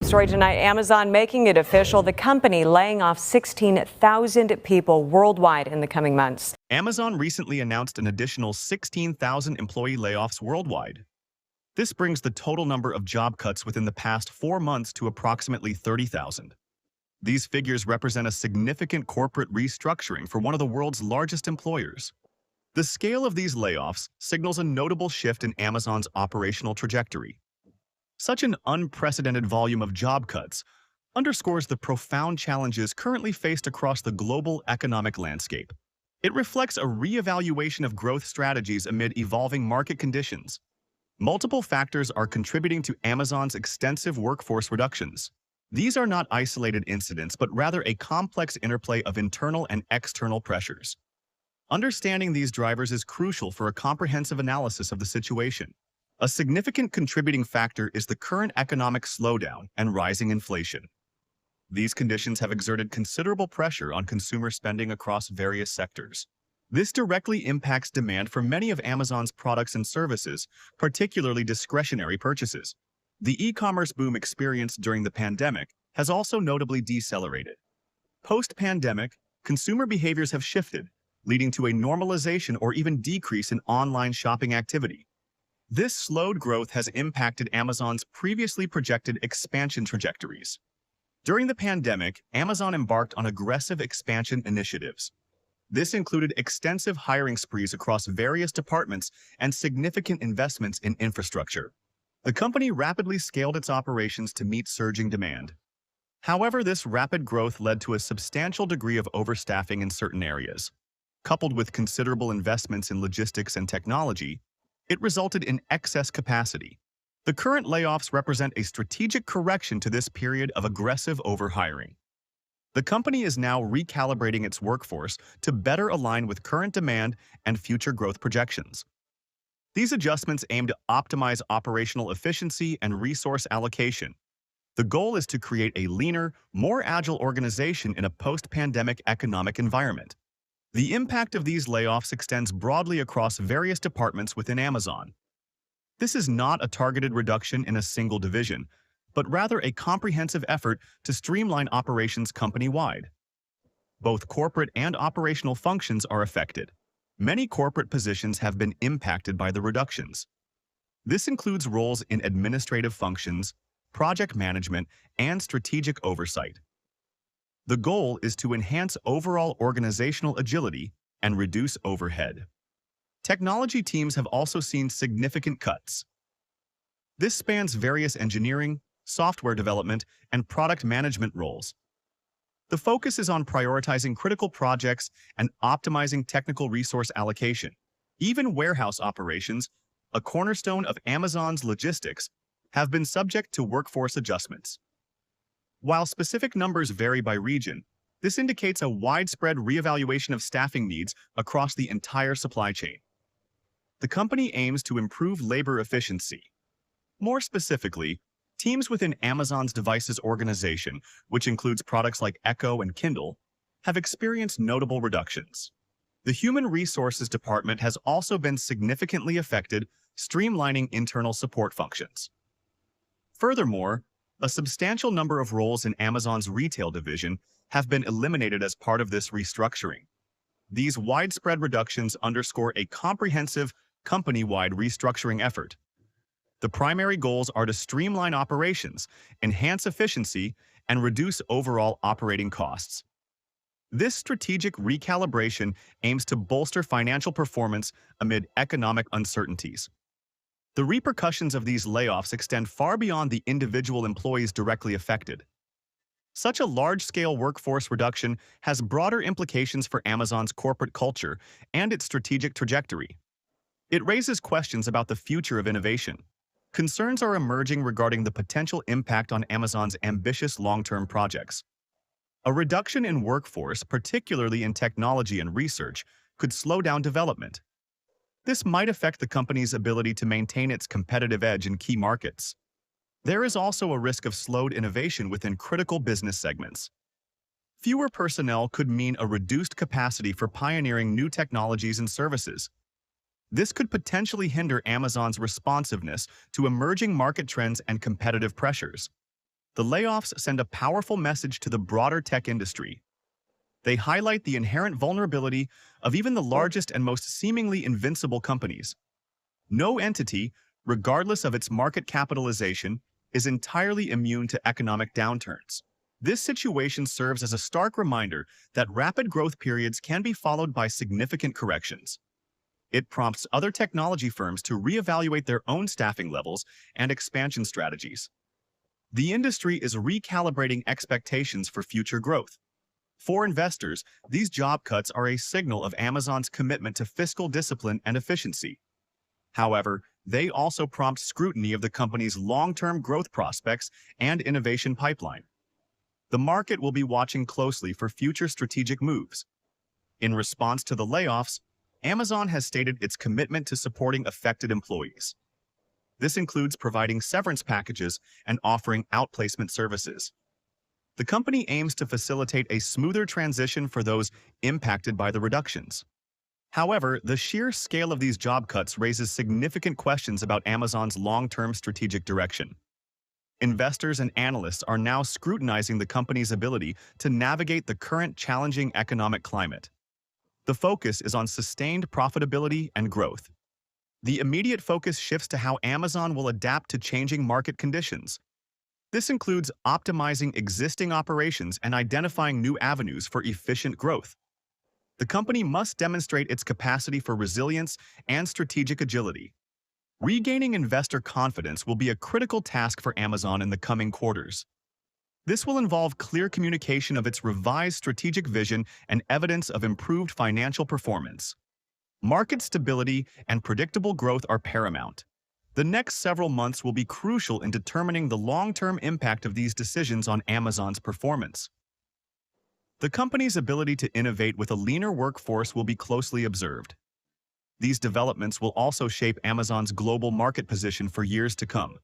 Story tonight, Amazon making it official, the company laying off 16,000 people worldwide in the coming months. Amazon recently announced an additional 16,000 employee layoffs worldwide. This brings the total number of job cuts within the past 4 months to approximately 30,000. These figures represent a significant corporate restructuring for one of the world's largest employers. The scale of these layoffs signals a notable shift in Amazon's operational trajectory. Such an unprecedented volume of job cuts underscores the profound challenges currently faced across the global economic landscape. It reflects a reevaluation of growth strategies amid evolving market conditions. Multiple factors are contributing to Amazon's extensive workforce reductions. These are not isolated incidents, but rather a complex interplay of internal and external pressures. Understanding these drivers is crucial for a comprehensive analysis of the situation. A significant contributing factor is the current economic slowdown and rising inflation. These conditions have exerted considerable pressure on consumer spending across various sectors. This directly impacts demand for many of Amazon's products and services, particularly discretionary purchases. The e-commerce boom experienced during the pandemic has also notably decelerated. Post-pandemic, consumer behaviors have shifted, leading to a normalization or even decrease in online shopping activity. This slowed growth has impacted Amazon's previously projected expansion trajectories. During the pandemic, Amazon embarked on aggressive expansion initiatives. This included extensive hiring sprees across various departments and significant investments in infrastructure. The company rapidly scaled its operations to meet surging demand. However, this rapid growth led to a substantial degree of overstaffing in certain areas. Coupled with considerable investments in logistics and technology, it resulted in excess capacity. The current layoffs represent a strategic correction to this period of aggressive overhiring. The company is now recalibrating its workforce to better align with current demand and future growth projections. These adjustments aim to optimize operational efficiency and resource allocation. The goal is to create a leaner, more agile organization in a post-pandemic economic environment. The impact of these layoffs extends broadly across various departments within Amazon. This is not a targeted reduction in a single division, but rather a comprehensive effort to streamline operations company-wide. Both corporate and operational functions are affected. Many corporate positions have been impacted by the reductions. This includes roles in administrative functions, project management, and strategic oversight. The goal is to enhance overall organizational agility and reduce overhead. Technology teams have also seen significant cuts. This spans various engineering, software development, and product management roles. The focus is on prioritizing critical projects and optimizing technical resource allocation. Even warehouse operations, a cornerstone of Amazon's logistics, have been subject to workforce adjustments. While specific numbers vary by region, this indicates a widespread reevaluation of staffing needs across the entire supply chain. The company aims to improve labor efficiency. More specifically, teams within Amazon's devices organization, which includes products like Echo and Kindle, have experienced notable reductions. The Human Resources Department has also been significantly affected, streamlining internal support functions. Furthermore, a substantial number of roles in Amazon's retail division have been eliminated as part of this restructuring. These widespread reductions underscore a comprehensive, company-wide restructuring effort. The primary goals are to streamline operations, enhance efficiency, and reduce overall operating costs. This strategic recalibration aims to bolster financial performance amid economic uncertainties. The repercussions of these layoffs extend far beyond the individual employees directly affected. Such a large-scale workforce reduction has broader implications for Amazon's corporate culture and its strategic trajectory. It raises questions about the future of innovation. Concerns are emerging regarding the potential impact on Amazon's ambitious long-term projects. A reduction in workforce, particularly in technology and research, could slow down development. This might affect the company's ability to maintain its competitive edge in key markets. There is also a risk of slowed innovation within critical business segments. Fewer personnel could mean a reduced capacity for pioneering new technologies and services. This could potentially hinder Amazon's responsiveness to emerging market trends and competitive pressures. The layoffs send a powerful message to the broader tech industry. They highlight the inherent vulnerability of even the largest and most seemingly invincible companies. No entity, regardless of its market capitalization, is entirely immune to economic downturns. This situation serves as a stark reminder that rapid growth periods can be followed by significant corrections. It prompts other technology firms to reevaluate their own staffing levels and expansion strategies. The industry is recalibrating expectations for future growth. For investors, these job cuts are a signal of Amazon's commitment to fiscal discipline and efficiency. However, they also prompt scrutiny of the company's long-term growth prospects and innovation pipeline. The market will be watching closely for future strategic moves. In response to the layoffs, Amazon has stated its commitment to supporting affected employees. This includes providing severance packages and offering outplacement services. The company aims to facilitate a smoother transition for those impacted by the reductions. However, the sheer scale of these job cuts raises significant questions about Amazon's long-term strategic direction. Investors and analysts are now scrutinizing the company's ability to navigate the current challenging economic climate. The focus is on sustained profitability and growth. The immediate focus shifts to how Amazon will adapt to changing market conditions. This includes optimizing existing operations and identifying new avenues for efficient growth. The company must demonstrate its capacity for resilience and strategic agility. Regaining investor confidence will be a critical task for Amazon in the coming quarters. This will involve clear communication of its revised strategic vision and evidence of improved financial performance. Market stability and predictable growth are paramount. The next several months will be crucial in determining the long-term impact of these decisions on Amazon's performance. The company's ability to innovate with a leaner workforce will be closely observed. These developments will also shape Amazon's global market position for years to come.